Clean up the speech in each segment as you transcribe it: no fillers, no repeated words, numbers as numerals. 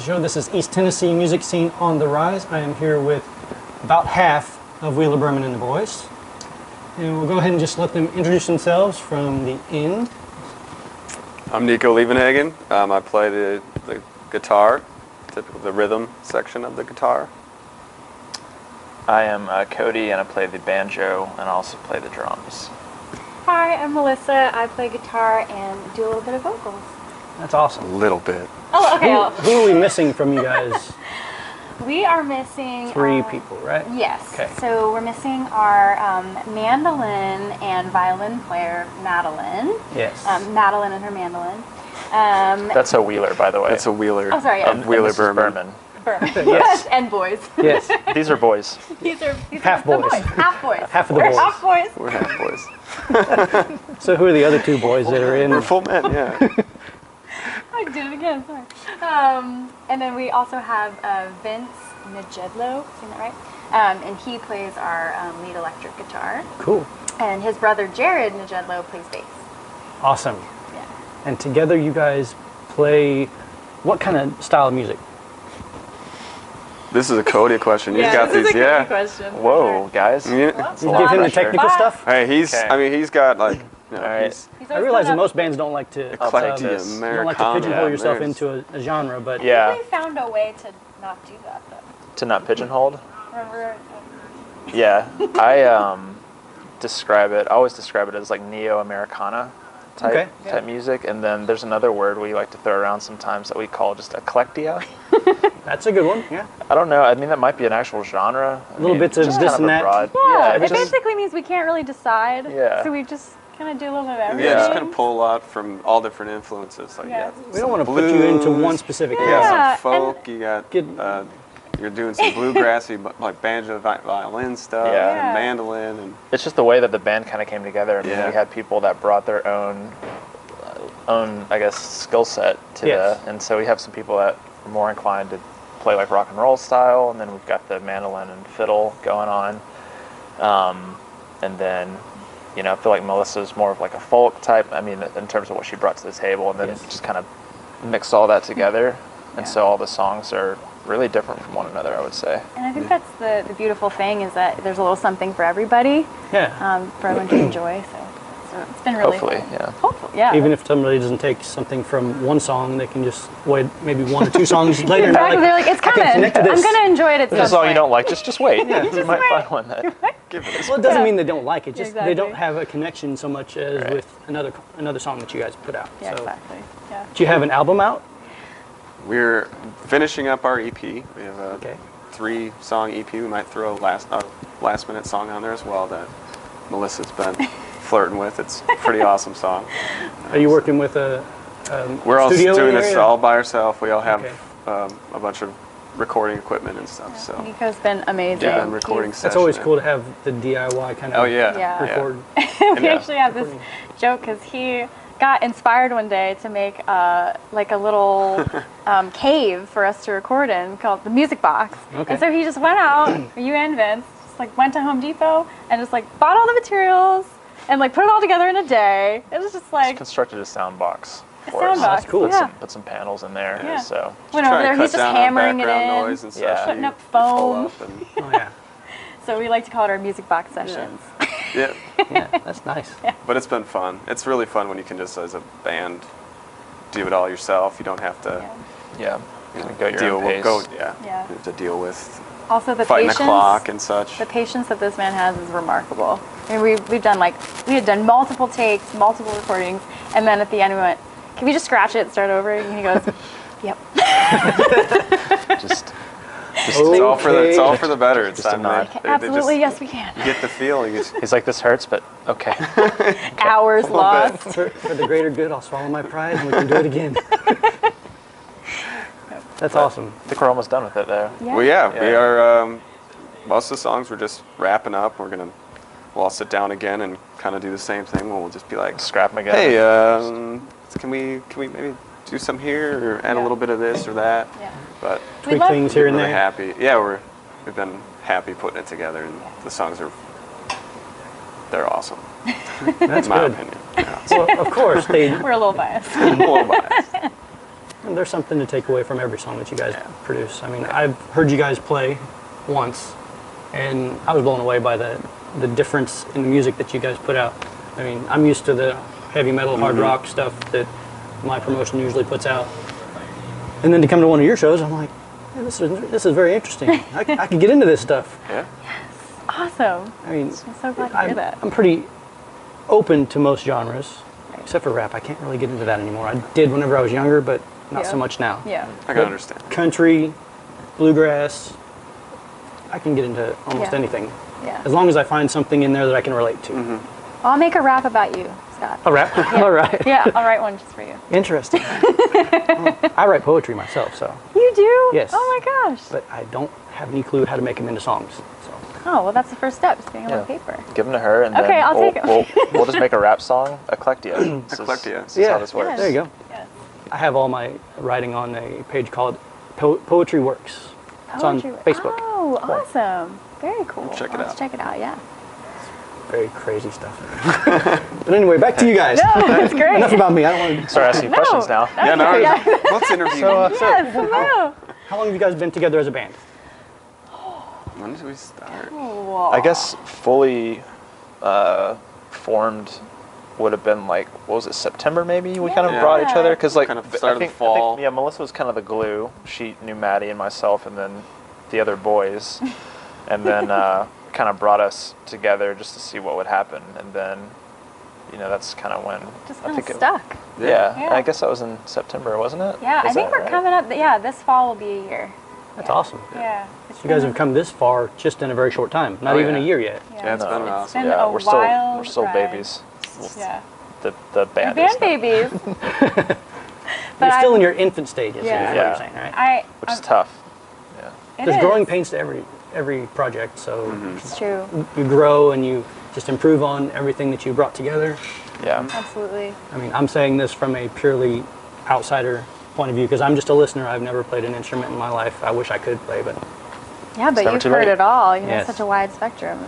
the show. This is East Tennessee Music Scene on the Rise. I am here with about half of Wheeler, Berman, and the boys. And we'll go ahead and just let them introduce themselves from the end. I'm Nico Liebenhagen. I play the guitar, the rhythm section of the guitar. I am Cody, and I play the banjo, and I also play the drums. Hi, I'm Melissa. I play guitar and do a little bit of vocals. That's awesome. A little bit. Oh, okay. Who are we missing from you guys? We are missing... Three people, right? Yes. Okay. So we're missing our mandolin and violin player, Madeline. Yes. Madeline and her mandolin. That's a Wheeler, by the way. That's a Wheeler. Oh, sorry. Yeah. Wheeler Berman. Yes. And boys. Yes. These are boys. These are half boys. Half boys. Half of the We're boys. half boys. We're half boys. So who are the other two boys that are in? We're full men, yeah. I did it again, sorry. And then we also have Vince Nejedlo, saying that right? And he plays our lead electric guitar. Cool. And his brother Jared Nejedlo plays bass. Awesome. Yeah. And together you guys play what kind of style of music? This is a Cody question. You've got this these, is a yeah. question. Whoa, guys. Yeah. That's a You lot give of him the pressure. technical stuff? Hey, he's. Okay. I mean, he's got like. You know, All right. He's I always realize that done most bands don't like to Eclectic you this. don't like to Americana. pigeonhole yourself There's- into a genre, but Yeah, We found a way to not do that, though. to not pigeonhole. Remember? Yeah, I always describe it as like neo-Americana type music, and then there's another word we like to throw around sometimes that we call just eclectia. that's a good one. Yeah. I don't know. I mean, that might be an actual genre. Little bits of just this kind and a that. broad- Yeah, it it just- basically means we can't really decide. Yeah. So we just kind of do a little bit of everything. Yeah, just kind of pull out from all different influences. Like, Yeah. We don't want to put you into one specific You area. got some Yeah, folk. You got. Good. You're doing some bluegrassy, like banjo, violin stuff, Yeah. and mandolin, and It's just the way that the band kind of came together. I mean, Yeah. we had people that brought their own, I guess, skill set to Yes. and so we have some people that are more inclined to play like rock and roll style, and then we've got the mandolin and fiddle going on, and then, you know, I feel like Melissa's more of like a folk type. I mean, in terms of what she brought to the table, and then just kind of mix all that together, and so all the songs are really different from one another, I would say. And I think that's the beautiful thing is that there's a little something for everybody, Yeah. for everyone to enjoy. So it's been really Hopefully, fun. yeah. Hopefully, yeah. Even if somebody doesn't take something from one song, they can just wait maybe one or two songs later. and Exactly. They're like, it's coming. connect to I'm this. going to enjoy it at If some there's a song you point. don't like, just wait. You might find one that give it. Well, it doesn't mean they don't like it. Just they don't Exactly. have a connection so much as with another song that you guys put out. Yeah, so, exactly. Yeah. do you have an album out? We're finishing up our EP. We have a Okay. 3-song EP. We might throw a last-minute song on there as well that Melissa's been flirting with. It's a pretty awesome song. Are you working with a We're all studio doing this area? all by ourselves. We all have Okay. a bunch of recording equipment and stuff. So Nico's been amazing. yeah, and recording He's- That's session. always cool to have the DIY kind of Oh yeah. Yeah. record. We actually have this joke because he got inspired one day to make like a little cave for us to record in called the Music Box. Okay. And so he just went out, you and Vince, just like went to Home Depot and just like bought all the materials and like put it all together in a day. It was just like constructed a sound box. a for us. sound box. That's cool. Yeah. Put some panels in there. Yeah. So Went Try over and there, cut he's just down on hammering it background in. noise and stuff. Yeah. so Putting you up pull foam. up and- Oh yeah. So we like to call it our Music Box sessions. yeah. Yeah, that's nice. But it's been fun. It's really fun when you can just, as a band, do it all yourself. You don't have to yeah, you know, go your deal own with pace. yeah. Yeah. You have to deal with Also the fighting patience. the clock and such. The patience that this man has is remarkable. I mean, we had done multiple takes, multiple recordings, and then at the end we went, "Can we just scratch it and start over?" And he goes, "Yep." Just It's all for the better. It's Just a nod. Absolutely, yes, we can. You get the feel. You just, he's like, this hurts, but okay. Hours lost. For the greater good, I'll swallow my pride and we can do it again. That's awesome. I think we're almost done with it though. Yeah. well, yeah, we Yeah. are. Most of the songs we're just wrapping up. We'll all sit down again and kind of do the same thing. We'll just be like, Scrap them again. hey, can we maybe do some here or add a Yeah. little bit of this or that? Yeah. But We Tweak love- things here and really there. happy. Yeah, we've been happy putting it together, and the songs they're awesome. That's in my good. opinion. Yeah, Well, of course, they We're a little biased. it's a little biased. And there's something to take away from every song that you guys produce. I mean, I've heard you guys play once, and I was blown away by the difference in the music that you guys put out. I mean, I'm used to the heavy metal, hard rock stuff that my promotion usually puts out. And then to come to one of your shows, I'm like, yeah, this is very interesting. I can get into this stuff. Yeah. Awesome. I mean, I'm so glad to hear that. I'm pretty open to most genres, except for rap. I can't really get into that anymore. I did whenever I was younger, but not so much now. Yeah. I can understand. Country, bluegrass, I can get into almost anything. Yeah. As long as I find something in there that I can relate to. Well, I'll make a rap about you, Scott. A rap? Yeah. All right. Yeah, I'll write one just for you. Interesting. Well, I write poetry myself, so. You do? Yes. Oh my gosh. But I don't have any clue how to make them into songs. So. Oh, well, that's the first step, is getting them on paper. Give them to her, and Okay, then I'll take 'em. we'll just make a rap song, Eclectia. Eclectia. This is how this works. There you go. Yes. I have all my writing on a page called Poetry Works. It's on Poetry. Facebook. Oh, awesome. Very cool. Check it Let's out. check it out, yeah. Very crazy stuff. But anyway, back to you guys. No, that's great. Enough about me. I don't want to. Start asking questions now. Yeah, no, Yeah. let's interview So, you. Yes, hello. how long have you guys been together as a band? When did we start? Whoa. I guess fully formed would have been like, what was it, September maybe? We kind of Yeah. brought each other because like Kind of I start of the think, fall. yeah, Melissa was kind of the glue. She knew Maddie and myself, and then the other boys, and then kind of brought us together just to see what would happen, and then that's kind of when Just I kind think of stuck. Yeah, Yeah. I guess that was in September, wasn't it? Yeah, I Was think that we're right? coming up. Yeah, this fall will be a year. That's awesome. Yeah. You guys have come this far just in a very short time. Not Oh, even yeah. a year yet. Yeah, it's been awesome. been Yeah, a we're wild still ride. babies. Yeah. The band. Band is not. babies. You're still I'm- in your infant stages. Yeah. Is what Yeah. you're saying, right? Which is tough. Yeah. It There's is. growing pains to every project, so It's true. you grow and you just improve on everything that you brought together. Yeah. Absolutely. I mean, I'm saying this from a purely outsider point of view because I'm just a listener. I've never played an instrument in my life. I wish I could play, but Yeah, but never you've too heard late. it all. Yes. Such a wide spectrum.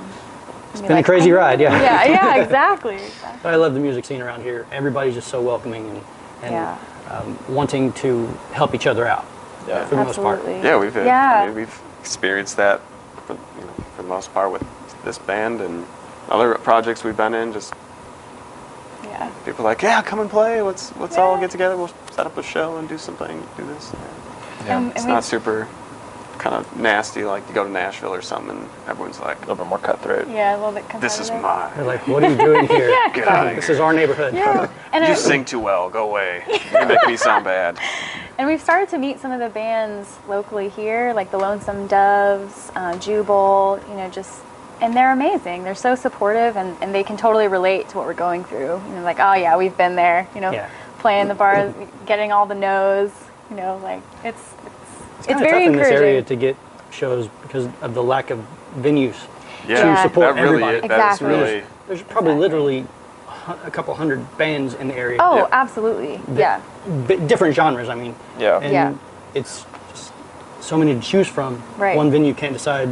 it's been a crazy ride, yeah. Yeah, exactly. But I love the music scene around here. Everybody's just so welcoming and Yeah. wanting to help each other out Yeah. for the most part. Absolutely. Yeah, we've Yeah. I mean, we've experienced that for the most part with this band and other projects we've been in. Just Yeah. people like, yeah, come and play. Let's all Yeah. get together. We'll set up a show and do something. Do this. Yeah. And It's we- not super kind of nasty like you go to Nashville or something and everyone's like, A little bit more cutthroat. Yeah, a little bit this is competitive. They're mine. like, what are you doing here? Get out of This here. is our neighborhood. Yeah. And You it- sing too well. Go away. You make me sound bad. And we've started to meet some of the bands locally here, like the Lonesome Doves, Jubal, and they're amazing. They're so supportive, and they can totally relate to what we're going through. Like, oh yeah, we've been there, Yeah. playing the bars, getting all the no's, like it's It's very tough in this area encouraging. to get shows because of the lack of venues. Yeah, To support that really everybody. that is Exactly. really There's probably Exactly. literally a couple hundred bands in the area. Oh, Yeah. absolutely. that- Yeah. different genres, I mean. Yeah. And Yeah. it's just so many to choose from. Right. One venue can't decide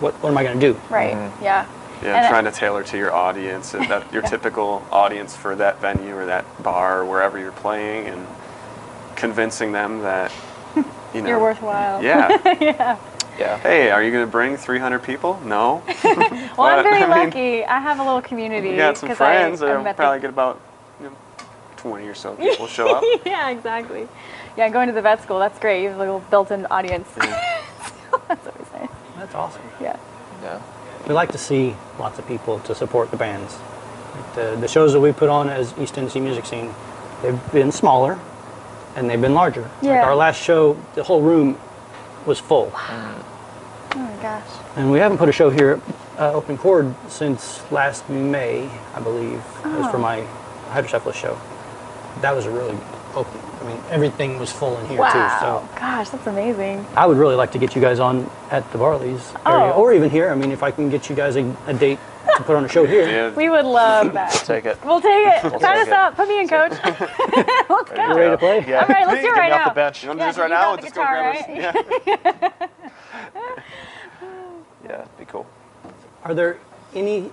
what am I going to do. Right. Yeah. Yeah, And trying to tailor to your audience, that your typical audience for that venue or that bar or wherever you're playing, and convincing them that You're worthwhile. Yeah. Yeah. Hey, are you going to bring 300 people? No. Well, I'm very I mean, lucky. I have a little community. You got some 'cause friends I that'll met probably get about 20 or so people show up. Yeah, exactly. Yeah, going to the vet school, that's great. You have a little built-in audience. That's always nice. That's awesome. Yeah. Yeah. We like to see lots of people to support the bands. Like the shows that we put on as East Tennessee Music Scene, they've been smaller and they've been larger. Like Yeah. our last show, the whole room was full. Oh my gosh. And we haven't put a show here open chord since last May, I believe. It was for my hydrocephalus show. That was a really open. I mean, everything was full in here Wow. too. So Gosh, that's amazing. I would really like to get you guys on at the Barley's area, Oh. or even here. I mean, if I can get you guys a date to put on a show here. Yeah. We would love that. Take it. We'll take it. We'll Sign take us it. up. Put me in, coach. Let's You go. ready to play? Yeah. All right, let's do it Get right me now. off the bench. You want Yeah, to do this right you now? got We'll the just go guitar, grab us. right? Yeah. Yeah, it'd be cool. Are there any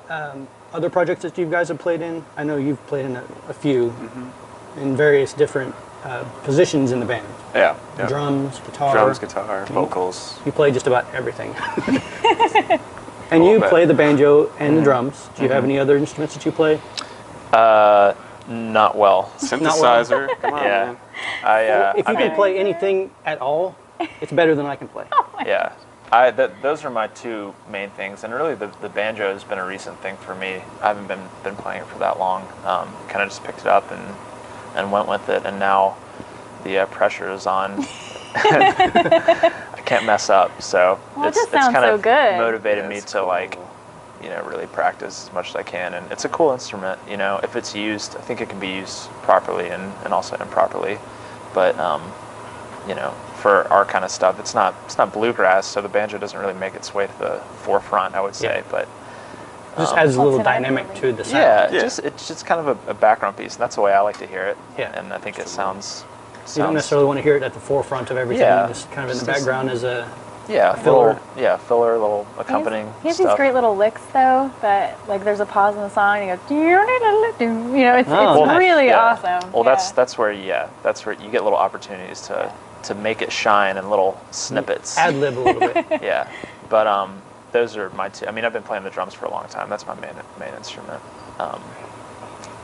other projects that you guys have played in? I know you've played in a few in various different positions in the band. Yeah. Yep. Drums, guitar. Drums, guitar, vocals. You play just about everything. And you play the banjo and the drums. Do you have any other instruments that you play? Not well. Synthesizer. Come on, Yeah. man. If you can play anything at all, it's better than I can play. Yeah. Those are my two main things, and really the banjo has been a recent thing for me. I haven't been playing it for that long. Kind of just picked it up and went with it, and now the pressure is on. I can't mess up, so Well, it's kind so of good. motivated Yeah, me it's to cool. like, really practice as much as I can, and it's a cool instrument. If it's used, I think it can be used properly and also improperly, but for our kind of stuff, it's not bluegrass, so the banjo doesn't really make its way to the forefront, I would say, Yeah. but. Just adds a Well, little today dynamic really- to the sound. Yeah, it's just kind of a background piece, and that's the way I like to hear it. Yeah. And I think it sounds. You don't necessarily want to hear it at the forefront of everything. Yeah. Just kind of in the Just- background as a filler. filler. Filler, little accompanying He has stuff. these great little licks though that like there's a pause in the song and he goes, it's Oh, nice. really Yeah. awesome. Well, Yeah. that's where you get little opportunities to make it shine in little snippets. ad lib a little bit. Yeah, but those are my two. I mean, I've been playing the drums for a long time. That's my main instrument,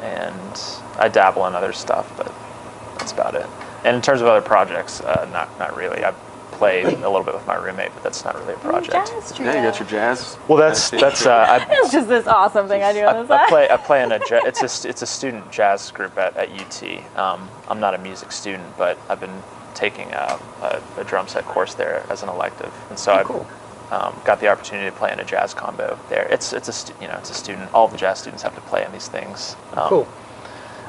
and I dabble in other stuff, but that's about it. And in terms of other projects, not really. I play a little bit with my roommate, but that's not really a project. Jazz trio. Yeah, you got your jazz. Well, that's It's just this awesome thing I do on the side. I play in it's a student jazz group at UT. I'm not a music student, but I've been taking a drum set course there as an elective, and so cool. I've got the opportunity to play in a jazz combo there. It's a student. All the jazz students have to play in these things. Cool.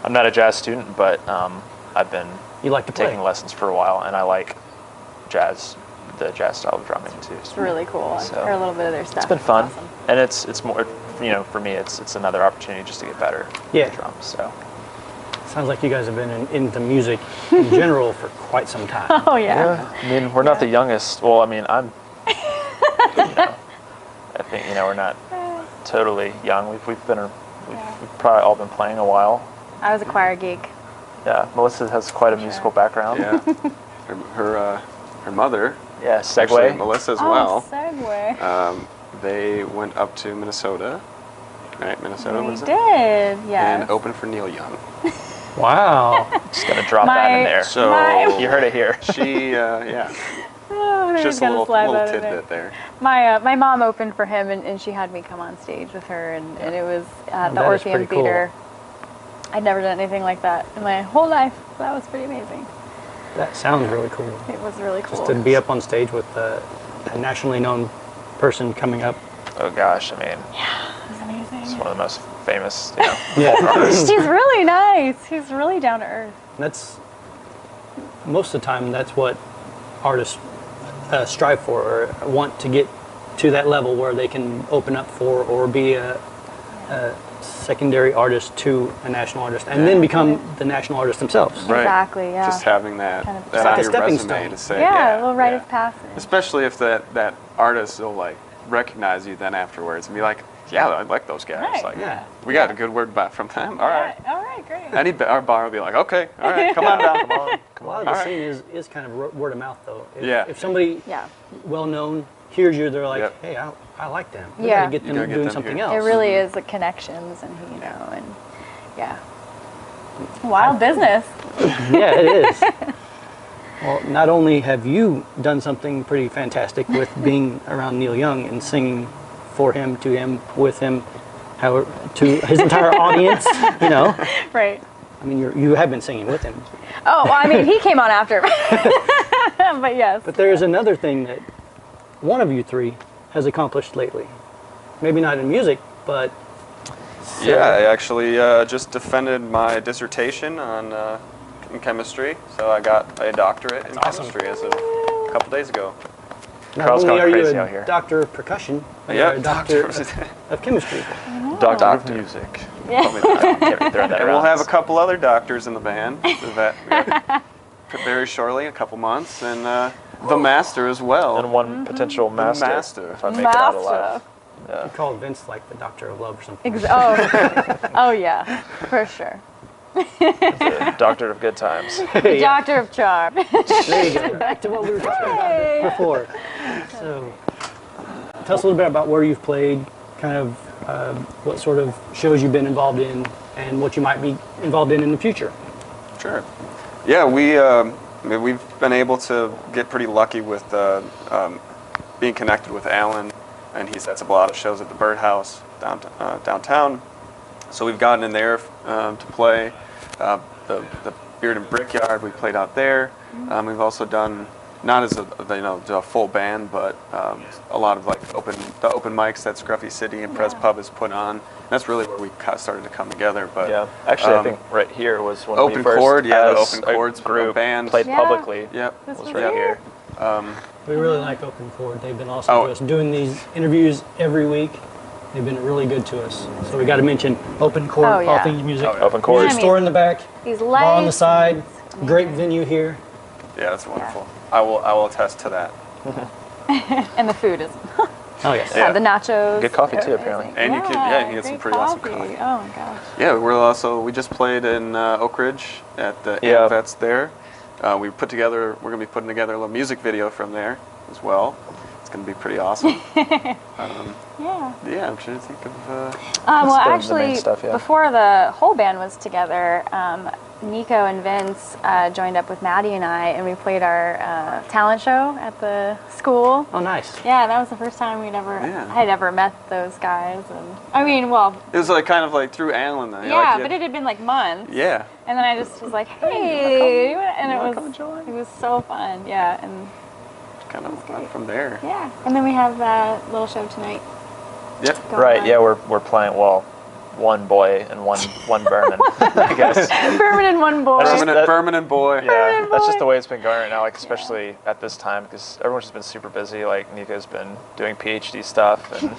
I'm not a jazz student, but I've been You like to play. taking lessons for a while, and I like the jazz style of drumming too. It's really cool. So, I heard a little bit of their stuff. It's been fun, Awesome. and it's more, for me, it's another opportunity just to get better Yeah. at drums. So Sounds like you guys have been into music in general for quite some time. Oh yeah. I mean, we're not the youngest. Well, I mean, I'm. I think we're not totally young. We've probably all been playing a while. I was a choir geek. Yeah, Melissa has quite a musical background. Yeah. Her mother, Yeah, actually segue. Melissa as Oh, well. segue. They went up to Minnesota, right? Minnesota We was it? did, yes. And opened for Neil Young. Wow. Just gonna drop that in there. So My- You heard it here. she, yeah, Oh, they're just a gonna little slide that in tidbit there. My mom opened for him, and she had me come on stage with her, and it was at the That is Orpheum pretty cool. Theater. I'd never done anything like that in my whole life. That was pretty amazing. That sounds really cool. It was really cool. Just to be up on stage with a nationally known person coming up. Oh gosh, I mean, It was amazing. it's one of the most famous. Yeah. He's really nice. He's really down to earth. That's most of the time that's what artists strive for or want to get to that level where they can open up for or be a secondary artist to a national artist and then become the national artist themselves. Right. Exactly, yeah. Just having that, Kind of that like on a your stepping resume stone. to say, Yeah, a little rite yeah. of passage. Especially if that artist will like recognize you then afterwards and be like, yeah, I like those guys. Right. Like, Yeah. we got a good word back from them. All right. All right, great. Our bar will be like, okay, all right, come on down, come on. A lot of the All right. scene is kind of word of mouth though. Yeah. If somebody Yeah. well known hears you, they're like, Yep. hey, I like them. We Yeah. gotta get You them gotta get doing them something here. else. It really is the connections, and and yeah. Wild business. Yeah, it is. Well, not only have you done something pretty fantastic with being around Neil Young and singing for him, to him, with him, however, to his entire audience, Right. I mean, you have been singing with him. Oh, well, I mean, he came on after. But yes. But there is another thing that one of you three has accomplished lately. Maybe not in music, but Yeah, I actually just defended my dissertation on in chemistry, so I got a doctorate in awesome. chemistry as of a couple days ago. not Carl's only going are you crazy a out here. doctor of percussion, but Yeah, you're a doctor doctor. of chemistry. Doctor of Doctor. music. Probably not. Can't be throwing that And we'll around. have a couple other doctors in the band that very shortly, a couple months, and the master as well. And one potential master. master. If I make it out alive. You call Vince like the doctor of love or something. Oh yeah, for sure. The doctor of good times. The Doctor of Charm. There you go. Back to what we were talking about before. So, tell us a little bit about where you've played, kind of what sort of shows you've been involved in, and what you might be involved in the future. Sure. Yeah, we've been able to get pretty lucky with being connected with Alan, and he sets up a lot of shows at the Birdhouse downtown. So we've gotten in there to play the Beard and Brickyard. We played out there. We've also done, not as a full band, but a lot of like open mics that Scruffy City and Press Pub has put on. That's really where we started to come together. But yeah, actually, I think right here was when Open we first, Chord, the as Open Chords a group, band, played publicly. Yep, This was was right here. here. We really like Open Chord. They've been awesome Oh. to us. Doing these interviews every week, they've been really good to us. So we got to mention Open Chord, Oh, yeah. Coffee Music. Oh, yeah. Open Chord. Yeah, I mean, Store in the back, These bar on the lights. side. Great venue here. Yeah, that's wonderful. I will attest to that. And the food is. Oh yes. Yeah. The nachos. Good coffee, too, are apparently. amazing. And you can get some great pretty awesome coffee. Oh my gosh. Yeah, we just played in Oak Ridge at the Yeah. Vets there. We're going to be putting together a little music video from there as well. It's going to be pretty awesome. Yeah. Yeah, I'm trying to think of. Well, the main actually, stuff, yeah. before the whole band was together, Nico and Vince joined up with Maddie and I, and we played our talent show at the school. Oh nice. Yeah, that was the first time I had ever met those guys. And I mean, well, It was like kind of like through Alan. Then, yeah, but it had been like months. Yeah. And then I just was like, hey, and wanna it come was join? it was so fun. Yeah, and Kind of went from there. yeah, and then we have that little show tonight. Yep. going Right, on. yeah, we're playing, well, one boy and one Berman, I guess. Berman and one boy. That's just- Berman and Boy. Yeah, that's just boy. the way it's been going right now, like especially at this time, because everyone's just been super busy. Like Nico's been doing PhD stuff, and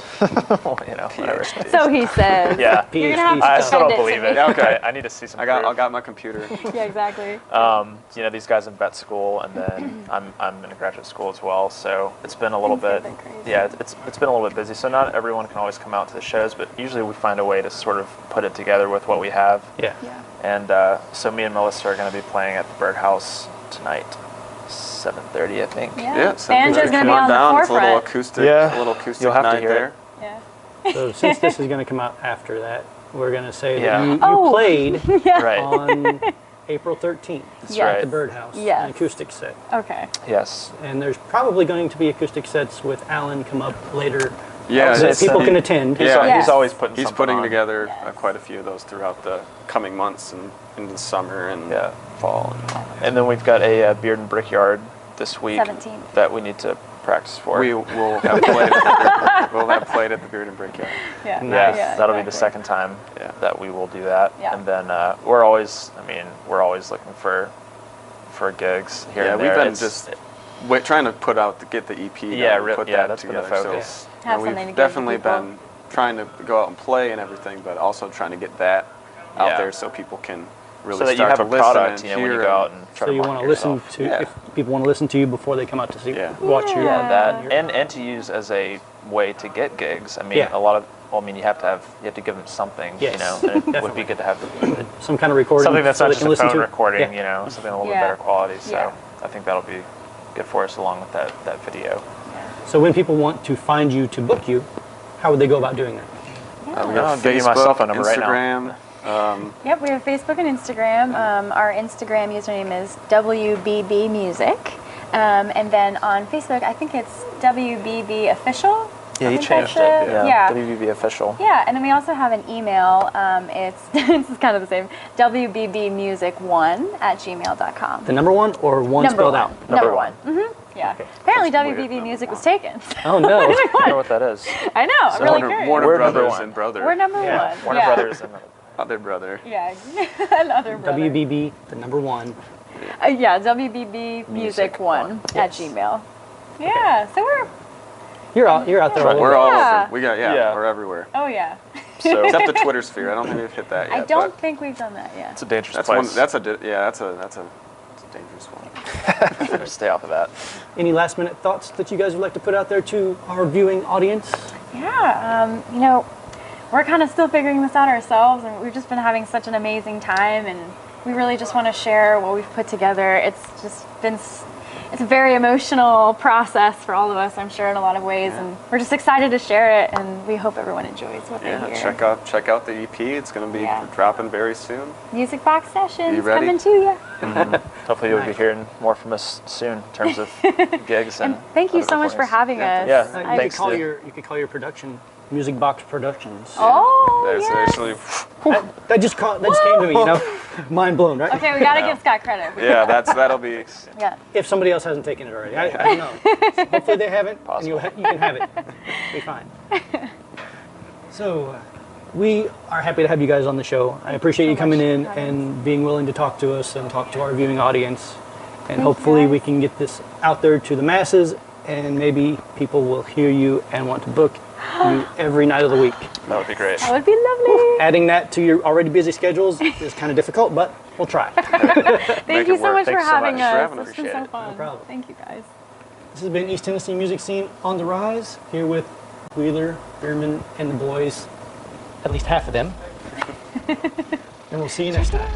whatever. So he says. Yeah, You're gonna have to I still defend don't it to believe me. it. Yeah, okay. I need to see some. I proof. got my computer. Yeah, exactly. These guys in vet school, and then I'm in a graduate school as well. So it's been a little Things bit, have been crazy. yeah, it's been a little bit busy. So not everyone can always come out to the shows, but usually we find a way to sort of put it together with what we have. Yeah. Yeah. And so me and Melissa are going to be playing at the Birdhouse tonight, 7:30, I think. Yeah. Yeah. So Banjo's come gonna be on the down. It's a little forefront. acoustic. Yeah. A little acoustic You'll have to night hear there. it. Yeah. So since this is going to come out after that, we're going to say Yeah. that you Oh. played Right. on April 13th That's Yes. at right. the Birdhouse, Yes. an acoustic set. Okay. Yes. And there's probably going to be acoustic sets with Alan come up later Yeah. that it's, people uh, can attend. He's, Yeah. Yes. he's always putting He's something putting on. together Yes. quite a few of those throughout the coming months and into the summer and Yeah. fall. And then we've got a Beard and Brickyard this week 17th. that we need to practice for. We will have played. At the Beard and Brickyard. Yeah. Yeah, Nice. that'll be the exactly. second time Yeah. that we will do that. Yeah. And then we're always looking for gigs here Yeah, and we've there. been It's- trying to get the EP. done Yeah, and put yeah, that that's been the together. focus. So, Have we've something to give definitely people. been trying to go out and play and everything, but also trying to get that out Yeah. there so people can really so that you start have to a listen product, and when you hear go out and- and try So to you market want to listen yourself. to, Yeah. if people want to listen to you before they come out to see, Yeah. watch your. Yeah, that your- and to use as a way to get gigs. I mean, Yeah. you have to give them something. Yes, And it would definitely. be good to have some kind of recording. something that's so not they just can a listen phone to. recording. Yeah. Something a little Yeah. bit better quality. So Yeah. I think that'll be good for us along with that video. So when people want to find you to book you, how would they go about doing that? we I'll got give you my Facebook, cell phone number right now. Instagram. Yep, we have Facebook and Instagram. Our Instagram username is WBB Music. And then on Facebook, I think it's WBB Official. Yeah, I you think changed that's it. Yeah. WBB official. Yeah, and then we also have an email. It's this is kind of the same. WBBmusic1@gmail.com. The number one or one Number spelled one. out? Number one. Yeah. Apparently That's WBB weird. Music was taken. Oh no. I don't know what that is. I know. I'm really curious. Warner We're number Brothers one. and Brother. We're number Yeah, one. Warner yeah. Brothers and Other brother. Yeah, another brother. WBB, the number one. Yeah, WBB Music one at Gmail. Yeah, so we're You're out there all over. We're all Yeah. over. Yeah. We're everywhere. oh yeah. so Except the Twitter sphere. I don't think we've hit that yet. I don't but think we've done that yet. it's a dangerous That's place. one. That's a dangerous one. Stay off of that. Any last minute thoughts that you guys would like to put out there to our viewing audience? Yeah, we're kind of still figuring this out ourselves, and we've just been having such an amazing time, and we really just want to share what we've put together. It's just been, it's a very emotional process for all of us, I'm sure, in a lot of ways, and we're just excited to share it, and we hope everyone enjoys what they hear. Check out the EP. It's going to be dropping very soon. Music Box Sessions You ready? coming to you. Hopefully you'll be hearing more from us soon in terms of gigs. And thank you so much for having us. Yeah, You could call your production Music Box Productions. Oh, There's actually, That just came to me, you know? Mind blown, right? okay, we gotta give Scott credit. yeah, that'll be. Yeah. If somebody else hasn't taken it already. I don't know. So hopefully they haven't, and you can have it. Be fine. So, we are happy to have you guys on the show. I appreciate you coming in and being willing to talk to us and talk to our viewing audience. And hopefully we can get this out there to the masses, and maybe people will hear you and want to book you every night of the week. That would be great. That would be lovely. Adding that to your already busy schedules is kind of difficult, but we'll try. Thank you so much for Thanks so having much. us. It's It's been so fun. No problem. Thank you guys. This has been East Tennessee Music Scene on the Rise, here with Aguilar, Berman, and the boys, at least half of them. And we'll see you next time.